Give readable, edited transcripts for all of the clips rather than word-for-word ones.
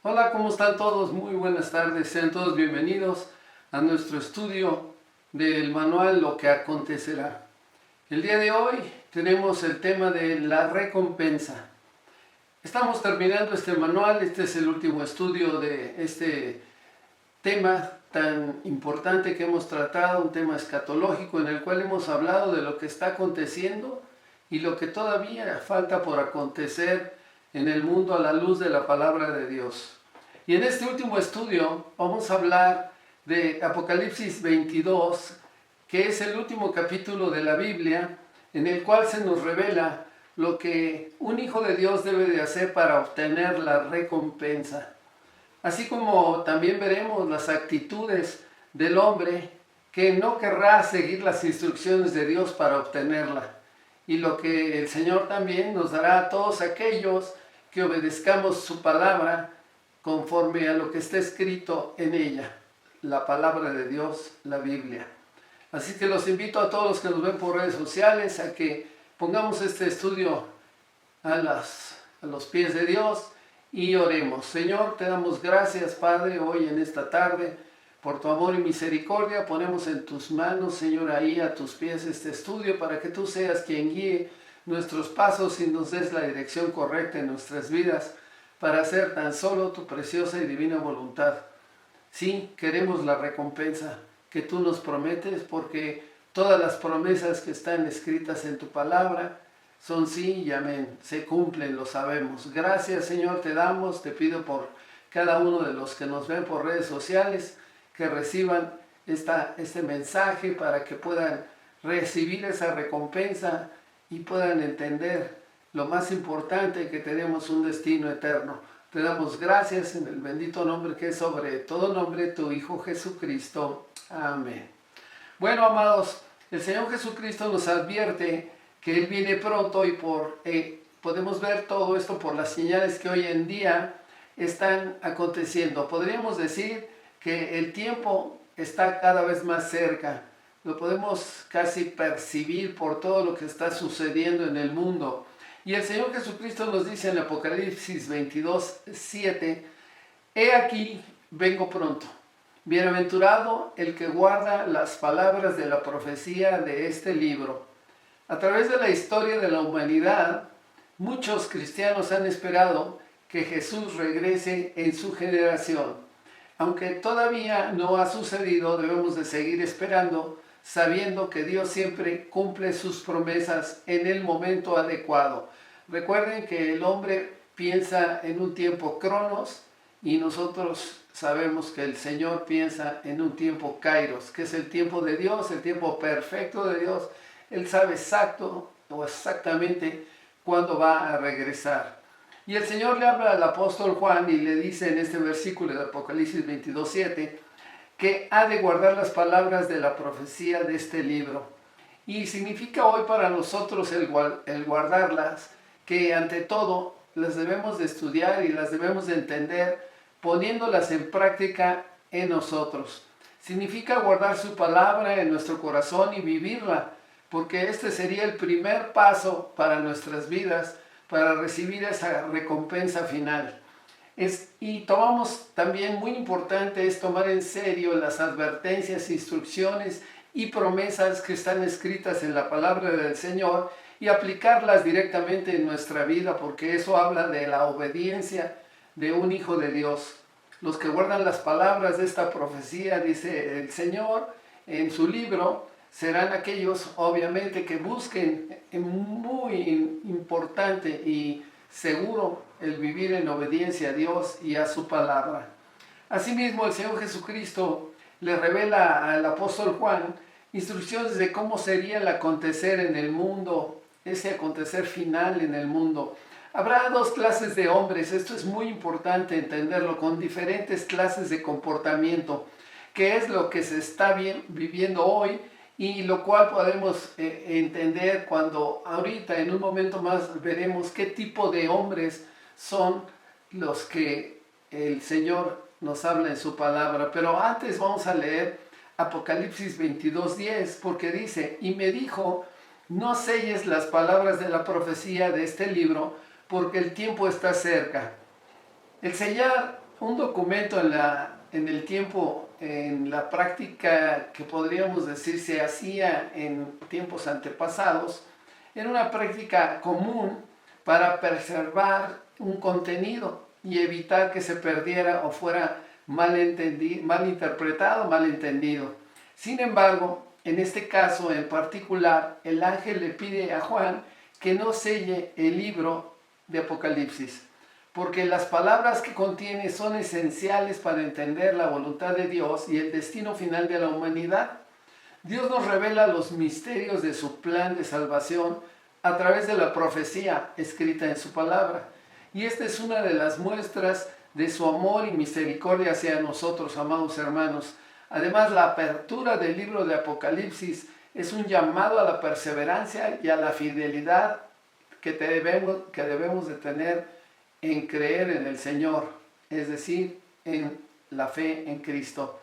Hola, ¿cómo están todos? Muy buenas tardes, sean todos bienvenidos a nuestro estudio del manual Lo que acontecerá. El día de hoy tenemos el tema de la recompensa. Estamos terminando este manual, este es el último estudio de este tema tan importante que hemos tratado, un tema escatológico en el cual hemos hablado de lo que está aconteciendo y lo que todavía falta por acontecer en el mundo a la luz de la palabra de Dios. Y en este último estudio vamos a hablar de Apocalipsis 22, que es el último capítulo de la Biblia, en el cual se nos revela lo que un hijo de Dios debe de hacer para obtener la recompensa. Así como también veremos las actitudes del hombre que no querrá seguir las instrucciones de Dios para obtenerla. Y lo que el Señor también nos dará a todos aquellos que obedezcamos su palabra conforme a lo que está escrito en ella, la palabra de Dios, la Biblia. Así que los invito a todos los que nos ven por redes sociales a que pongamos este estudio a los pies de Dios y oremos. Señor, te damos gracias, Padre, hoy en esta tarde, por tu amor y misericordia. Ponemos en tus manos, Señor, ahí a tus pies este estudio para que tú seas quien guíe nuestros pasos y nos des la dirección correcta en nuestras vidas, para hacer tan solo tu preciosa y divina voluntad. Sí, queremos la recompensa que tú nos prometes, porque todas las promesas que están escritas en tu palabra son sí y amén, se cumplen, lo sabemos. Gracias, Señor, te damos, te pido por cada uno de los que nos ven por redes sociales, que reciban este mensaje para que puedan recibir esa recompensa y puedan entender lo más importante, que tenemos un destino eterno. Te damos gracias en el bendito nombre que es sobre todo nombre, tu Hijo Jesucristo. Amén. Bueno, amados, el Señor Jesucristo nos advierte que Él viene pronto y podemos ver todo esto por las señales que hoy en día están aconteciendo. Podríamos decir que el tiempo está cada vez más cerca. Lo podemos casi percibir por todo lo que está sucediendo en el mundo. Y el Señor Jesucristo nos dice en Apocalipsis 22, 7, «He aquí, vengo pronto. Bienaventurado el que guarda las palabras de la profecía de este libro». A través de la historia de la humanidad, muchos cristianos han esperado que Jesús regrese en su generación. Aunque todavía no ha sucedido, debemos de seguir esperando, sabiendo que Dios siempre cumple sus promesas en el momento adecuado. Recuerden que el hombre piensa en un tiempo cronos y nosotros sabemos que el Señor piensa en un tiempo kairos, que es el tiempo de Dios, el tiempo perfecto de Dios. Él sabe exactamente cuándo va a regresar. Y el Señor le habla al apóstol Juan y le dice en este versículo de Apocalipsis 22, 7, que ha de guardar las palabras de la profecía de este libro. Y significa hoy para nosotros el guardarlas, que ante todo las debemos de estudiar y las debemos de entender, poniéndolas en práctica en nosotros. Significa guardar su palabra en nuestro corazón y vivirla, porque este sería el primer paso para nuestras vidas, para recibir esa recompensa final. Y tomamos también, muy importante es tomar en serio las advertencias, instrucciones y promesas que están escritas en la palabra del Señor y aplicarlas directamente en nuestra vida, porque eso habla de la obediencia de un hijo de Dios. Los que guardan las palabras de esta profecía, dice el Señor en su libro, serán aquellos obviamente que busquen, muy importante y seguro, el vivir en obediencia a Dios y a su palabra. Asimismo, el Señor Jesucristo le revela al apóstol Juan instrucciones de cómo sería el acontecer en el mundo, ese acontecer final en el mundo. Habrá dos clases de hombres, esto es muy importante entenderlo, con diferentes clases de comportamiento, que es lo que se está viviendo hoy y lo cual podemos entender cuando ahorita en un momento más veremos qué tipo de hombres son los que el Señor nos habla en su palabra. Pero antes vamos a leer Apocalipsis 22:10, porque dice, y me dijo, no selles las palabras de la profecía de este libro, porque el tiempo está cerca. El sellar un documento en el tiempo, en la práctica que podríamos decir se hacía en tiempos antepasados, era una práctica común para preservar un contenido y evitar que se perdiera o fuera mal interpretado, mal entendido. Sin embargo, en este caso en particular, el ángel le pide a Juan que no selle el libro de Apocalipsis, porque las palabras que contiene son esenciales para entender la voluntad de Dios y el destino final de la humanidad. Dios nos revela los misterios de su plan de salvación a través de la profecía escrita en su palabra. Y esta es una de las muestras de su amor y misericordia hacia nosotros, amados hermanos. Además, la apertura del libro de Apocalipsis es un llamado a la perseverancia y a la fidelidad que debemos de tener en creer en el Señor, es decir, en la fe en Cristo.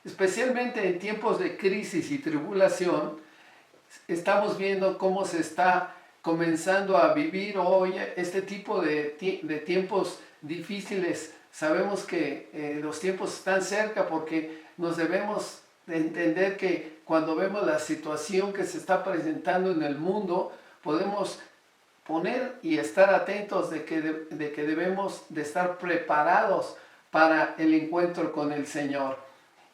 Especialmente en tiempos de crisis y tribulación, estamos viendo cómo se está comenzando a vivir hoy este tipo de tiempos difíciles. Sabemos que los tiempos están cerca porque nos debemos de entender que cuando vemos la situación que se está presentando en el mundo, podemos poner y estar atentos de que debemos de estar preparados para el encuentro con el Señor.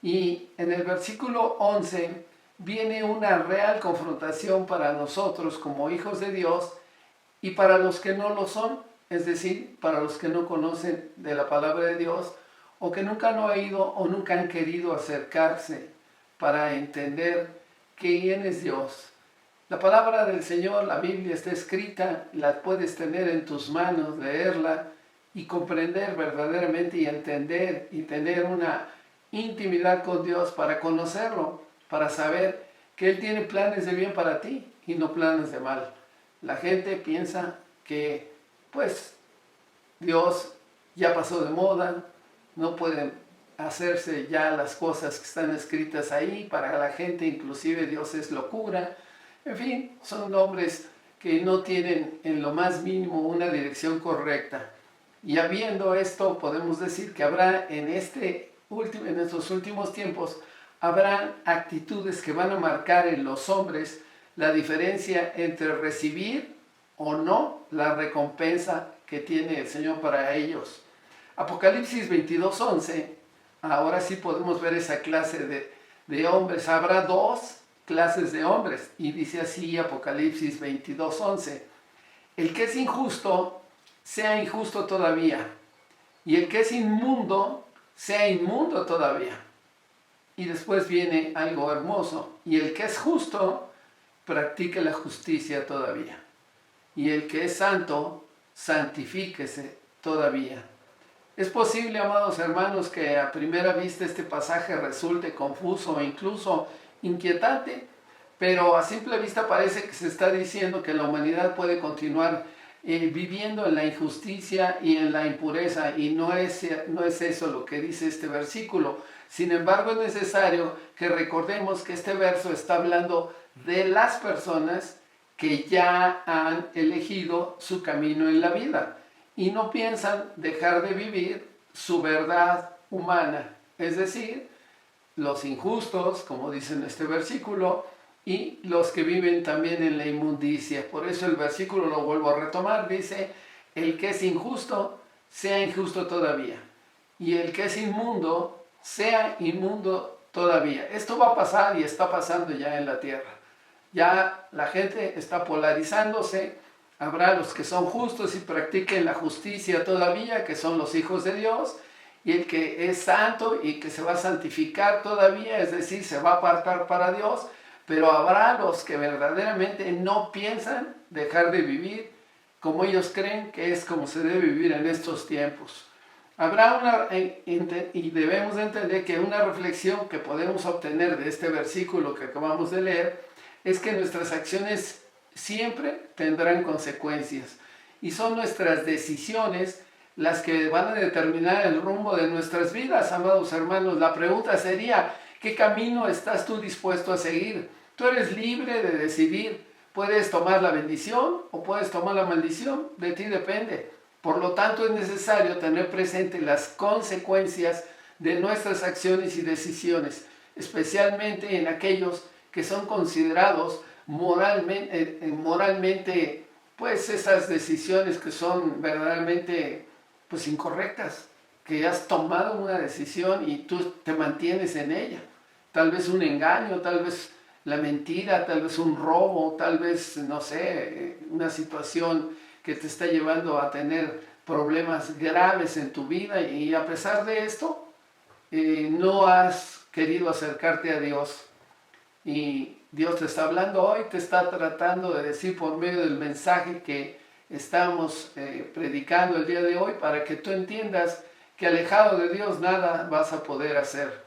Y en el versículo 11 viene una real confrontación para nosotros como hijos de Dios y para los que no lo son, es decir, para los que no conocen de la palabra de Dios o que nunca han oído o nunca han querido acercarse para entender quién es Dios. La palabra del Señor, la Biblia está escrita, la puedes tener en tus manos, leerla y comprender verdaderamente y entender y tener una intimidad con Dios para conocerlo, para saber que Él tiene planes de bien para ti y no planes de mal. La gente piensa que pues Dios ya pasó de moda, no pueden hacerse ya las cosas que están escritas ahí, para la gente inclusive Dios es locura. En fin, son nombres que no tienen en lo más mínimo una dirección correcta. Y habiendo esto, podemos decir que habrá en estos últimos tiempos, habrán actitudes que van a marcar en los hombres la diferencia entre recibir o no la recompensa que tiene el Señor para ellos. Apocalipsis 22:11, ahora sí podemos ver esa clase de hombres. Habrá dos clases de hombres, y dice así Apocalipsis 22:11: el que es injusto, sea injusto todavía, y el que es inmundo, sea inmundo todavía. Y después viene algo hermoso: y el que es justo, practique la justicia todavía, y el que es santo, santifíquese todavía. Es posible, amados hermanos, que a primera vista este pasaje resulte confuso e incluso inquietante, pero a simple vista parece que se está diciendo que la humanidad puede continuar viviendo en la injusticia y en la impureza, y no es eso lo que dice este versículo. Sin embargo, es necesario que recordemos que este verso está hablando de las personas que ya han elegido su camino en la vida y no piensan dejar de vivir su verdad humana, es decir, los injustos, como dice en este versículo, y los que viven también en la inmundicia. Por eso el versículo lo vuelvo a retomar, dice: el que es injusto, sea injusto todavía, y el que es inmundo, sea inmundo todavía. Esto va a pasar y está pasando ya en la tierra. Ya la gente está polarizándose. Habrá los que son justos y practiquen la justicia todavía, que son los hijos de Dios, y el que es santo y que se va a santificar todavía, es decir, se va a apartar para Dios. Pero habrá los que verdaderamente no piensan dejar de vivir como ellos creen que es como se debe vivir en estos tiempos. Habrá y debemos entender que una reflexión que podemos obtener de este versículo que acabamos de leer es que nuestras acciones siempre tendrán consecuencias, y son nuestras decisiones las que van a determinar el rumbo de nuestras vidas, amados hermanos. La pregunta sería: ¿qué camino estás tú dispuesto a seguir? Tú eres libre de decidir. Puedes tomar la bendición o puedes tomar la maldición, de ti depende. Por lo tanto, es necesario tener presente las consecuencias de nuestras acciones y decisiones, especialmente en aquellos que son considerados moralmente, pues esas decisiones que son verdaderamente pues incorrectas, que has tomado una decisión y tú te mantienes en ella. Tal vez un engaño, tal vez la mentira, tal vez un robo, tal vez, no sé, una situación que te está llevando a tener problemas graves en tu vida y a pesar de esto, no has querido acercarte a Dios. Y Dios te está hablando hoy, te está tratando de decir por medio del mensaje que estamos predicando el día de hoy para que tú entiendas que alejado de Dios nada vas a poder hacer.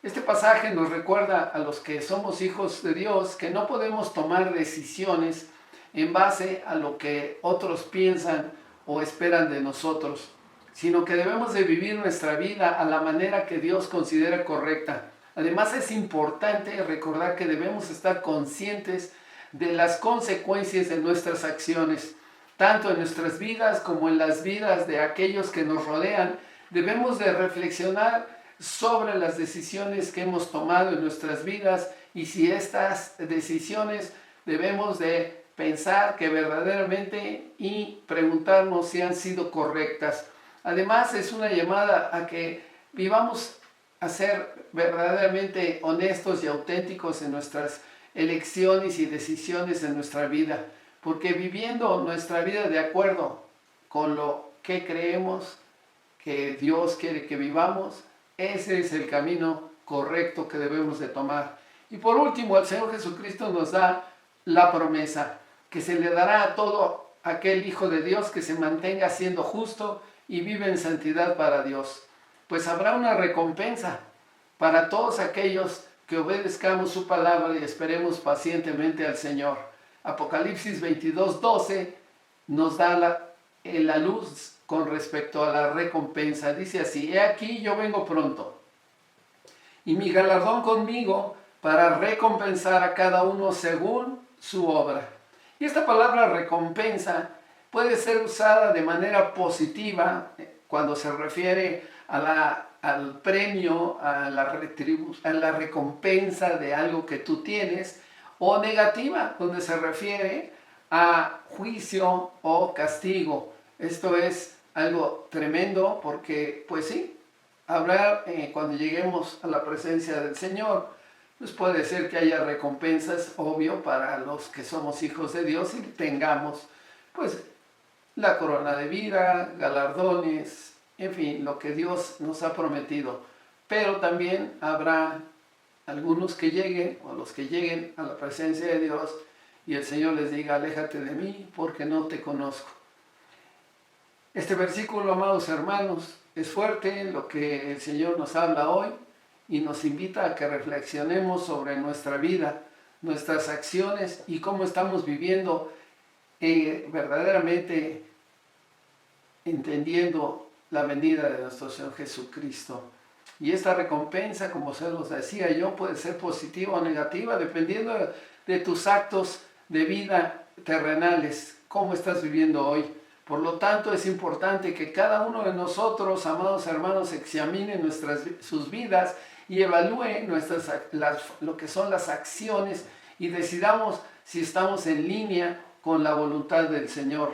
Este pasaje nos recuerda a los que somos hijos de Dios que no podemos tomar decisiones en base a lo que otros piensan o esperan de nosotros, sino que debemos de vivir nuestra vida a la manera que Dios considera correcta. Además, es importante recordar que debemos estar conscientes de las consecuencias de nuestras acciones, tanto en nuestras vidas como en las vidas de aquellos que nos rodean. Debemos de reflexionar sobre las decisiones que hemos tomado en nuestras vidas y si estas decisiones debemos de pensar que verdaderamente y preguntarnos si han sido correctas. Además, es una llamada a que vivamos a ser verdaderamente honestos y auténticos en nuestras elecciones y decisiones en nuestra vida, porque viviendo nuestra vida de acuerdo con lo que creemos que Dios quiere que vivamos, ese es el camino correcto que debemos de tomar. Y por último, el Señor Jesucristo nos da la promesa que se le dará a todo aquel hijo de Dios que se mantenga siendo justo y vive en santidad para Dios. Pues habrá una recompensa para todos aquellos que obedezcamos su palabra y esperemos pacientemente al Señor. Apocalipsis 22:12 nos da la luz con respecto a la recompensa. Dice así: he aquí yo vengo pronto, y mi galardón conmigo para recompensar a cada uno según su obra. Y esta palabra recompensa puede ser usada de manera positiva cuando se refiere al premio, a la recompensa de algo que tú tienes, o negativa, donde se refiere a juicio o castigo. Esto es algo tremendo porque, pues sí, habrá cuando lleguemos a la presencia del Señor, pues puede ser que haya recompensas, obvio, para los que somos hijos de Dios y tengamos, pues, la corona de vida, galardones, en fin, lo que Dios nos ha prometido. Pero también habrá algunos que lleguen, o los que lleguen a la presencia de Dios, y el Señor les diga: aléjate de mí porque no te conozco. Este versículo, amados hermanos, es fuerte lo que el Señor nos habla hoy y nos invita a que reflexionemos sobre nuestra vida, nuestras acciones y cómo estamos viviendo verdaderamente entendiendo la venida de nuestro Señor Jesucristo. Y esta recompensa, como se los decía yo, puede ser positiva o negativa dependiendo de tus actos de vida terrenales, cómo estás viviendo hoy. Por lo tanto, es importante que cada uno de nosotros, amados hermanos, examine sus vidas y evalúe lo que son las acciones y decidamos si estamos en línea con la voluntad del Señor.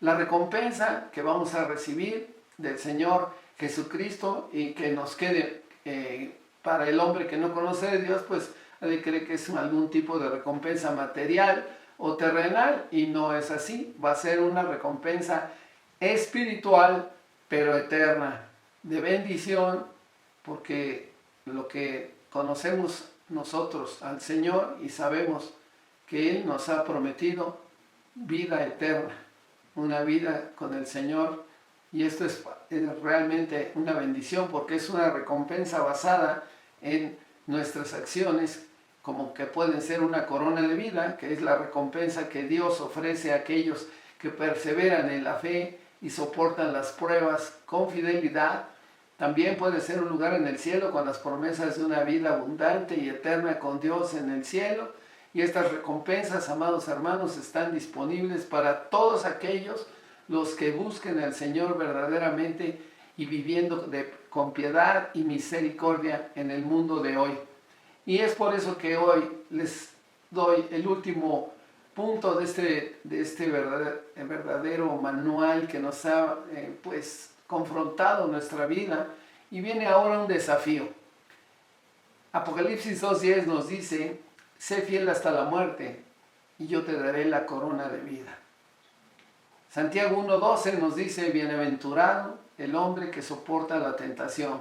La recompensa que vamos a recibir del Señor Jesucristo y que nos quede para el hombre que no conoce de Dios, pues ha de creer que es algún tipo de recompensa material o terrenal, y no es así. Va a ser una recompensa espiritual pero eterna, de bendición, porque lo que conocemos nosotros al Señor y sabemos que Él nos ha prometido vida eterna, una vida con el Señor, y esto es realmente una bendición porque es una recompensa basada en nuestras acciones, como que pueden ser una corona de vida, que es la recompensa que Dios ofrece a aquellos que perseveran en la fe y soportan las pruebas con fidelidad. También puede ser un lugar en el cielo con las promesas de una vida abundante y eterna con Dios en el cielo. Y estas recompensas, amados hermanos, están disponibles para todos aquellos los que busquen al Señor verdaderamente y viviendo con piedad y misericordia en el mundo de hoy. Y es por eso que hoy les doy el último punto de este verdadero manual que nos ha confrontado nuestra vida, y viene ahora un desafío. Apocalipsis 2:10 nos dice: sé fiel hasta la muerte y yo te daré la corona de vida. Santiago 1:12 nos dice: bienaventurado el hombre que soporta la tentación,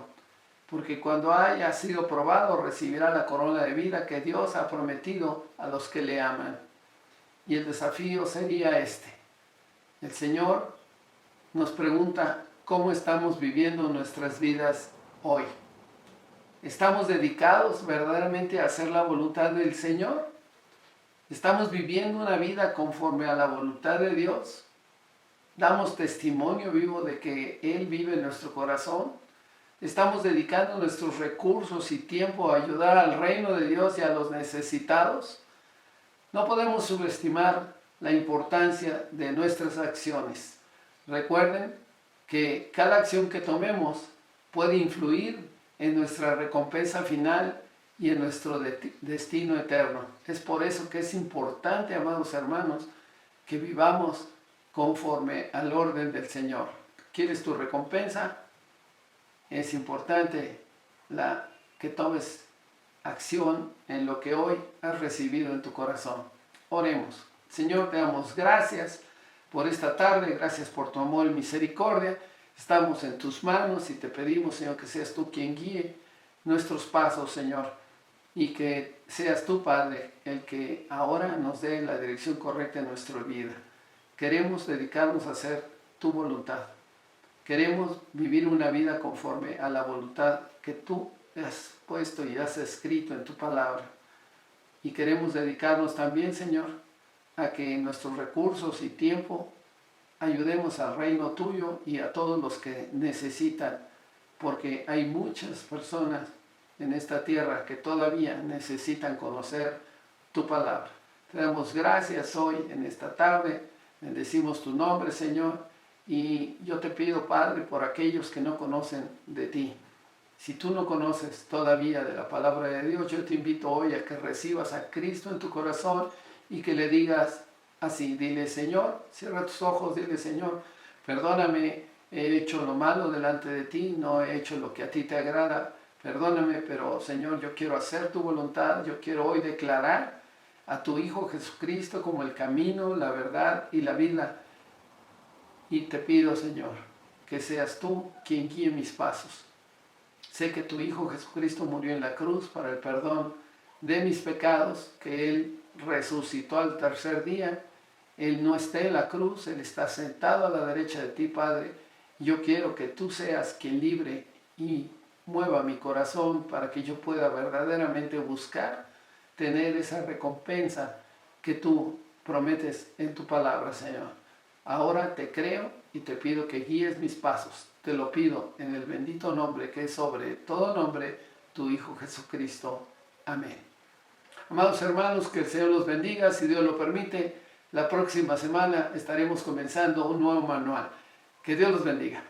porque cuando haya sido probado recibirá la corona de vida que Dios ha prometido a los que le aman. Y el desafío sería este. El Señor nos pregunta cómo estamos viviendo nuestras vidas hoy. ¿Estamos dedicados verdaderamente a hacer la voluntad del Señor? ¿Estamos viviendo una vida conforme a la voluntad de Dios? ¿Damos testimonio vivo de que Él vive en nuestro corazón? ¿Estamos dedicando nuestros recursos y tiempo a ayudar al reino de Dios y a los necesitados? No podemos subestimar la importancia de nuestras acciones. Recuerden que cada acción que tomemos puede influir en nuestra recompensa final y en nuestro destino eterno. Es por eso que es importante, amados hermanos, que vivamos conforme al orden del Señor. ¿Quieres tu recompensa? Es importante que tomes acción en lo que hoy has recibido en tu corazón. Oremos. Señor, te damos gracias por esta tarde, gracias por tu amor y misericordia. Estamos en tus manos y te pedimos, Señor, que seas tú quien guíe nuestros pasos, Señor, y que seas tú, Padre, el que ahora nos dé la dirección correcta en nuestra vida. Queremos dedicarnos a hacer tu voluntad. Queremos vivir una vida conforme a la voluntad que tú has puesto y has escrito en tu palabra. Y queremos dedicarnos también, Señor, a que nuestros recursos y tiempo ayudemos al reino tuyo y a todos los que necesitan, porque hay muchas personas en esta tierra que todavía necesitan conocer tu palabra. Te damos gracias hoy en esta tarde, bendecimos tu nombre, Señor, y yo te pido, Padre, por aquellos que no conocen de ti. Si tú no conoces todavía de la palabra de Dios, yo te invito hoy a que recibas a Cristo en tu corazón y que le digas así, dile: Señor, cierra tus ojos, dile: Señor, perdóname, he hecho lo malo delante de ti, no he hecho lo que a ti te agrada, perdóname, pero Señor, yo quiero hacer tu voluntad, yo quiero hoy declarar a tu Hijo Jesucristo como el camino, la verdad y la vida. Y te pido, Señor, que seas tú quien guíe mis pasos. Sé que tu Hijo Jesucristo murió en la cruz para el perdón de mis pecados, que Él resucitó al tercer día. Él no está en la cruz, Él está sentado a la derecha de ti, Padre. Yo quiero que tú seas quien libre y mueva mi corazón para que yo pueda verdaderamente buscar tener esa recompensa que tú prometes en tu palabra, Señor. Ahora te creo y te pido que guíes mis pasos. Te lo pido en el bendito nombre que es sobre todo nombre, tu Hijo Jesucristo. Amén. Amados hermanos, que el Señor los bendiga. Si Dios lo permite, la próxima semana estaremos comenzando un nuevo manual. Que Dios los bendiga.